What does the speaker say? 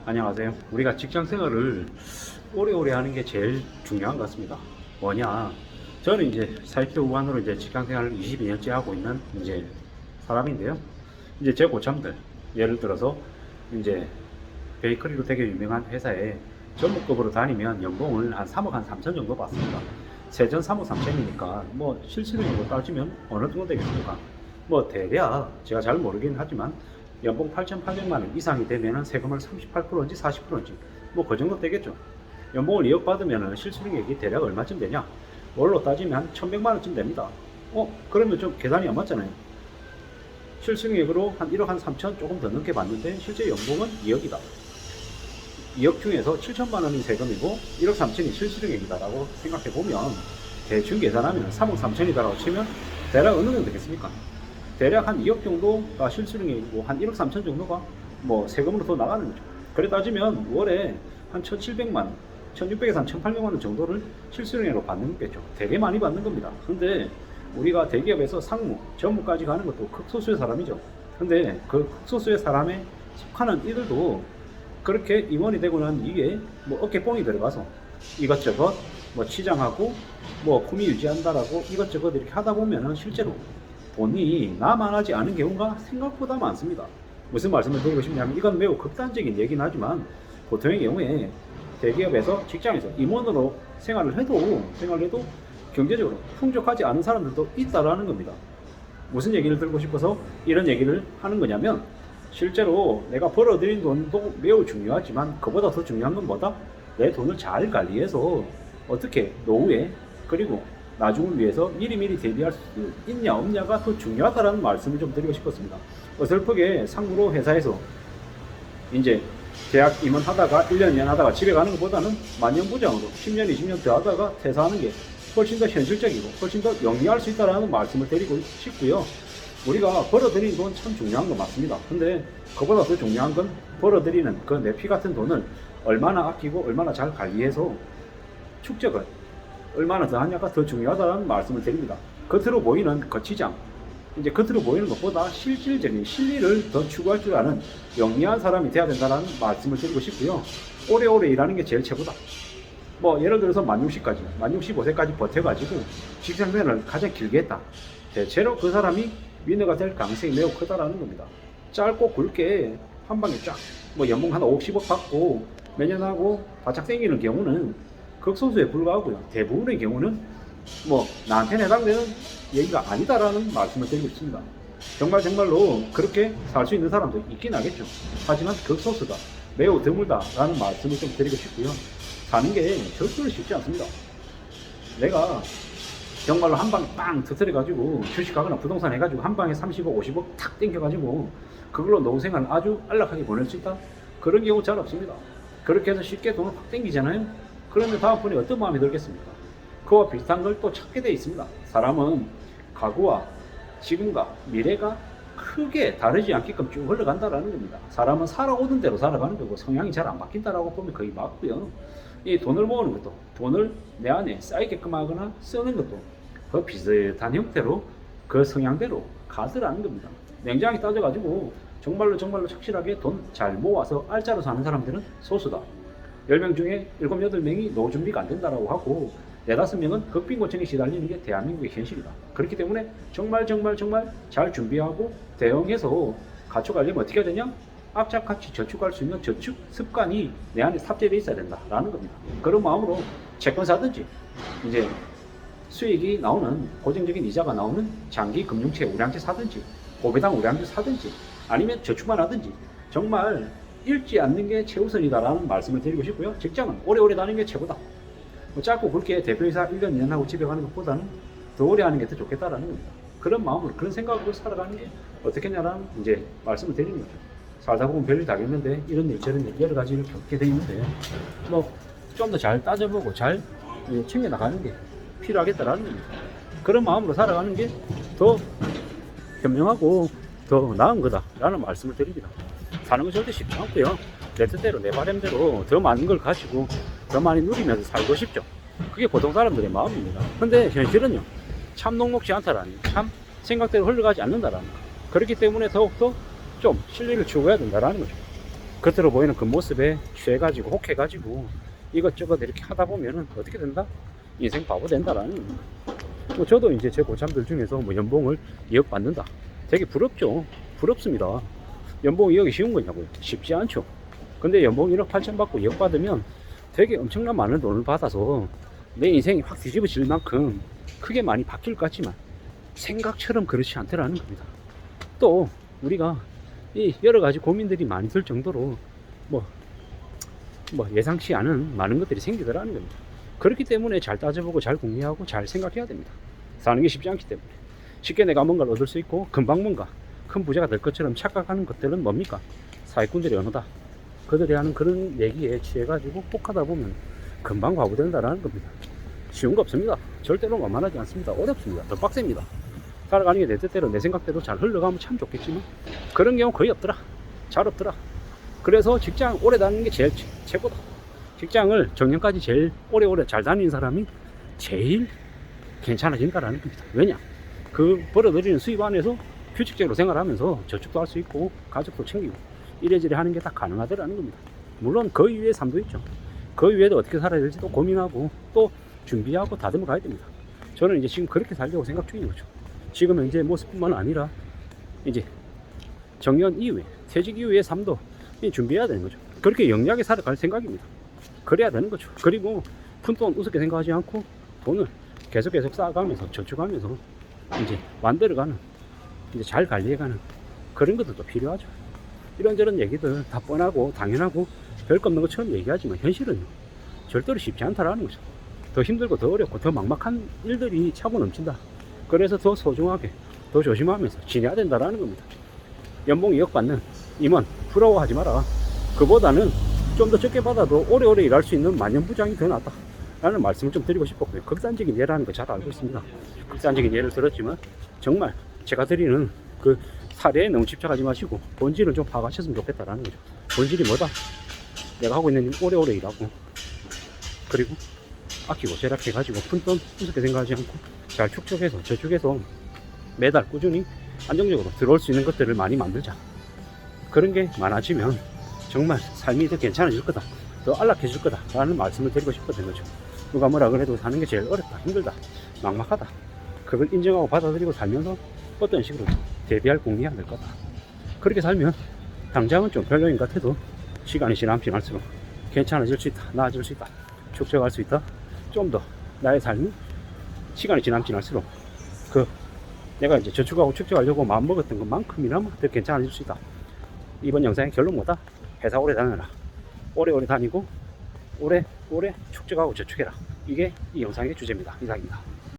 안녕하세요. 우리가 직장 생활을 오래오래 하는 게 제일 중요한 것 같습니다. 뭐냐? 저는 이제 사회초 후반으로 이제 직장 생활을 22년째 하고 있는 이제 사람인데요. 이제 제 고참들, 예를 들어서 이제 베이커리로 되게 유명한 회사에 전무급으로 다니면 연봉을 한 3억 한 3천 정도 받습니다. 세전 3억 3천이니까 뭐 실질적으로 따지면 어느 정도 되겠습니까? 뭐 대략 제가 잘 모르긴 하지만 연봉 8,800만 원 이상이 되면은 세금을 38%인지 40%인지 뭐 그 정도 되겠죠. 연봉을 2억 받으면은 실수령액이 대략 얼마쯤 되냐? 월로 따지면 한 1,100만 원쯤 됩니다. 그러면 좀 계산이 안 맞잖아요. 실수령액으로 한 1억 한 3천 조금 더 넘게 받는데 실제 연봉은 2억이다. 2억 중에서 7천만 원이 세금이고 1억 3천이 실수령액이다라고 생각해 보면 대충 계산하면 3억 3천이다라고 치면 대략 어느 정도 되겠습니까? 대략 한 2억 정도가 실수령액이고 한 1억 3천 정도가 뭐 세금으로 더 나가는 거죠. 그래 따지면 월에 한 1,700만 원, 1,600에서 한 1,800만 원 정도를 실수령액으로 받는 거겠죠. 되게 많이 받는 겁니다. 근데 우리가 대기업에서 상무, 전무까지 가는 것도 극소수의 사람이죠. 근데 그 극소수의 사람에 속하는 이들도 그렇게 임원이 되고 난 이게 뭐 어깨뽕이 들어가서 이것저것 뭐 치장하고 뭐 품위 유지한다라고 이것저것 이렇게 하다 보면은 실제로 돈이 남아나지 않은 경우가 생각보다 많습니다. 무슨 말씀을 드리고 싶냐면 이건 매우 극단적인 얘기는 하지만 보통의 경우에 대기업에서 직장에서 임원으로 생활을 해도 경제적으로 풍족하지 않은 사람들도 있다라는 겁니다. 무슨 얘기를 들고 싶어서 이런 얘기를 하는 거냐면 실제로 내가 벌어들인 돈도 매우 중요하지만 그보다 더 중요한 건 뭐다? 내 돈을 잘 관리해서 어떻게 노후에 그리고 나중을 위해서 미리미리 대비할 수 있냐 없냐가 더 중요하다라는 말씀을 좀 드리고 싶었습니다. 어설프게 상무로 회사에서 이제 대학 임원하다가 1년 2년 하다가 집에 가는 것보다는 만년부장으로 10년 20년 더 하다가 퇴사하는 게 훨씬 더 현실적이고 훨씬 더 영리할 수 있다는 말씀을 드리고 싶고요. 우리가 벌어들이는 돈 참 중요한 건 맞습니다. 근데 그보다 더 중요한 건 벌어들이는 그 내 피 같은 돈을 얼마나 아끼고 얼마나 잘 관리해서 축적을 얼마나 더 하냐가 더 중요하다는 말씀을 드립니다. 겉으로 보이는 거치장, 이제 겉으로 보이는 것보다 실질적인 실리를 더 추구할 줄 아는 영리한 사람이 돼야 된다는 말씀을 드리고 싶고요. 오래오래 일하는 게 제일 최고다. 뭐 예를 들어서 만 60까지, 만 65세까지 버텨가지고 직장생활을 가장 길게 했다. 대체로 그 사람이 위너가 될 가능성이 매우 크다라는 겁니다. 짧고 굵게 한 방에 쫙, 뭐 연봉 한 5, 10억 받고 매년 하고 바짝 땡기는 경우는 극소수에 불과하고요. 대부분의 경우는 뭐 나한테는 해당되는 얘기가 아니다라는 말씀을 드리고 있습니다. 정말로 그렇게 살 수 있는 사람도 있긴 하겠죠. 하지만 극소수다. 매우 드물다라는 말씀을 좀 드리고 싶고요. 사는 게 절대로 쉽지 않습니다. 내가 정말로 한 방에 빵 터뜨려가지고 주식하거나 부동산 해가지고 한 방에 30억, 50억 탁 땡겨가지고 그걸로 노후 생활을 아주 안락하게 보낼 수 있다? 그런 경우 잘 없습니다. 그렇게 해서 쉽게 돈을 확 땡기잖아요. 그런데 다음번에 어떤 마음이 들겠습니까? 그와 비슷한 걸 또 찾게 돼 있습니다. 사람은 과거와 지금과 미래가 크게 다르지 않게끔 쭉 흘러간다라는 겁니다. 사람은 살아오던 대로 살아가는 거고 성향이 잘 안 바뀐다라고 보면 거의 맞고요. 이 돈을 모으는 것도 돈을 내 안에 쌓이게끔 하거나 쓰는 것도 그 비슷한 형태로 그 성향대로 가더라는 겁니다. 냉정하게 따져가지고 정말로 착실하게 돈 잘 모아서 알짜로 사는 사람들은 소수다. 10명 중에 7, 8명이 노후 준비가 안 된다라고 하고 4, 5명은 극빈고청에 시달리는 게 대한민국의 현실이다. 그렇기 때문에 정말 잘 준비하고 대응해서 갖춰가려면 어떻게 해야 되냐? 악착같이 저축할 수 있는 저축 습관이 내 안에 탑재되어 있어야 된다라는 겁니다. 그런 마음으로 채권 사든지 이제 수익이 나오는 고정적인 이자가 나오는 장기 금융채 우량채 사든지 고배당 우량주 사든지 아니면 저축만 하든지 정말 잃지 않는 게 최우선이다라는 말씀을 드리고 싶고요. 직장은 오래오래 다니는 게 최고다. 뭐 짧고 굵게 대표이사 1년 2년 하고 집에 가는 것보다는 더 오래 하는 게 더 좋겠다라는 겁니다. 그런 마음으로 그런 생각으로 살아가는 게 어떻겠냐라는 이제 말씀을 드리는 거죠. 살다 보면 별일 다 겠는데 이런 일 저런 일 여러 가지를 겪게 돼 있는데 뭐 좀 더 잘 따져보고 잘 챙겨 나가는 게 필요하겠다라는 겁니다. 그런 마음으로 살아가는 게 더 현명하고 더 나은 거다라는 말씀을 드립니다. 사는 건 절대 쉽지 않고요. 내 뜻대로 내 바람대로 더 많은 걸 가지고 더 많이 누리면서 살고 싶죠. 그게 보통 사람들의 마음입니다. 근데 현실은요 참 녹록지 않다라니, 참 생각대로 흘러가지 않는다라는 거. 그렇기 때문에 더욱더 좀 실리를 추구해야 된다라는 거죠. 겉으로 보이는 그 모습에 취해가지고 혹해가지고 이것저것 이렇게 하다 보면은 어떻게 된다? 인생 바보 된다라는. 뭐 저도 이제 제 고참들 중에서 뭐 연봉을 2억 받는다. 되게 부럽죠. 부럽습니다. 연봉 2억이 쉬운 거냐고요? 쉽지 않죠. 근데 연봉 1억 8천 받고 2억 받으면 되게 엄청난 많은 돈을 받아서 내 인생이 확 뒤집어질 만큼 크게 많이 바뀔 것 같지만 생각처럼 그렇지 않더라는 겁니다. 또 우리가 이 여러 가지 고민들이 많이 들 정도로 뭐 예상치 않은 많은 것들이 생기더라는 겁니다. 그렇기 때문에 잘 따져보고 잘 궁리하고 잘 생각해야 됩니다. 사는 게 쉽지 않기 때문에. 쉽게 내가 뭔가를 얻을 수 있고 금방 뭔가 큰 부자가 될 것처럼 착각하는 것들은 뭡니까? 사기꾼들의 언어다. 그들이 하는 그런 얘기에 취해가지고 혹하다 보면 금방 바보 된다라는 겁니다. 쉬운 거 없습니다. 절대로 만만하지 않습니다. 어렵습니다. 더 빡셉니다. 살아가는 게 내 뜻대로 내 생각대로 잘 흘러가면 참 좋겠지만 그런 경우 거의 없더라. 잘 없더라. 그래서 직장 오래 다니는 게 제일 최고다. 직장을 정년까지 제일 오래오래 잘 다니는 사람이 제일 괜찮아진다라는 겁니다. 왜냐? 그 벌어들이는 수입 안에서 규칙적으로 생활하면서 저축도 할 수 있고 가족도 챙기고 이래저래 하는 게 다 가능하더라는 겁니다. 물론 그 이외의 삶도 있죠. 그 이외에도 어떻게 살아야 될지 또 고민하고 또 준비하고 다듬어 가야 됩니다. 저는 이제 지금 그렇게 살려고 생각 중인 거죠. 지금 현재 모습뿐만 아니라 이제 정년 이후에 퇴직 이후의 삶도 준비해야 되는 거죠. 그렇게 영리하게 살아갈 생각입니다. 그래야 되는 거죠. 그리고 푼돈 우습게 생각하지 않고 돈을 계속 쌓아가면서 저축하면서 이제 만들어가는, 이제 잘 관리해가는 그런 것들도 필요하죠. 이런저런 얘기들 다 뻔하고 당연하고 별거 없는 것처럼 얘기하지만 현실은 절대로 쉽지 않다라는 거죠. 더 힘들고 더 어렵고 더 막막한 일들이 차고 넘친다. 그래서 더 소중하게 더 조심하면서 지내야 된다라는 겁니다. 연봉 2억 받는 임원 부러워하지 마라. 그보다는 좀 더 적게 받아도 오래오래 일할 수 있는 만년부장이 더 낫다 라는 말씀을 좀 드리고 싶었고요. 극단적인 예라는 거 잘 알고 있습니다. 극단적인 예를 들었지만 정말 제가 드리는 그 사례에 너무 집착하지 마시고 본질을 좀 파악하셨으면 좋겠다라는 거죠. 본질이 뭐다? 내가 하고 있는 일 오래오래 일하고 그리고 아끼고 절약해가지고 푼돈 우습게 생각하지 않고 잘 축적해서 저축해서 매달 꾸준히 안정적으로 들어올 수 있는 것들을 많이 만들자. 그런 게 많아지면 정말 삶이 더 괜찮아질 거다, 더 안락해질 거다 라는 말씀을 드리고 싶었던 거죠. 누가 뭐라 그래도 사는 게 제일 어렵다, 힘들다, 막막하다, 그걸 인정하고 받아들이고 살면서 어떤 식으로 대비할 궁리해야 될 거다. 그렇게 살면 당장은 좀 별로인 것 같아도 시간이 지나면 지날수록 괜찮아질 수 있다, 나아질 수 있다, 축적할 수 있다. 좀 더 나의 삶이 시간이 지나면 지날수록 그 내가 이제 저축하고 축적하려고 마음먹었던 것만큼이나마 더 괜찮아질 수 있다. 이번 영상의 결론 뭐다? 회사 오래 다녀라. 오래오래 다니고 오래 축적하고 저축해라. 이게 이 영상의 주제입니다. 이상입니다.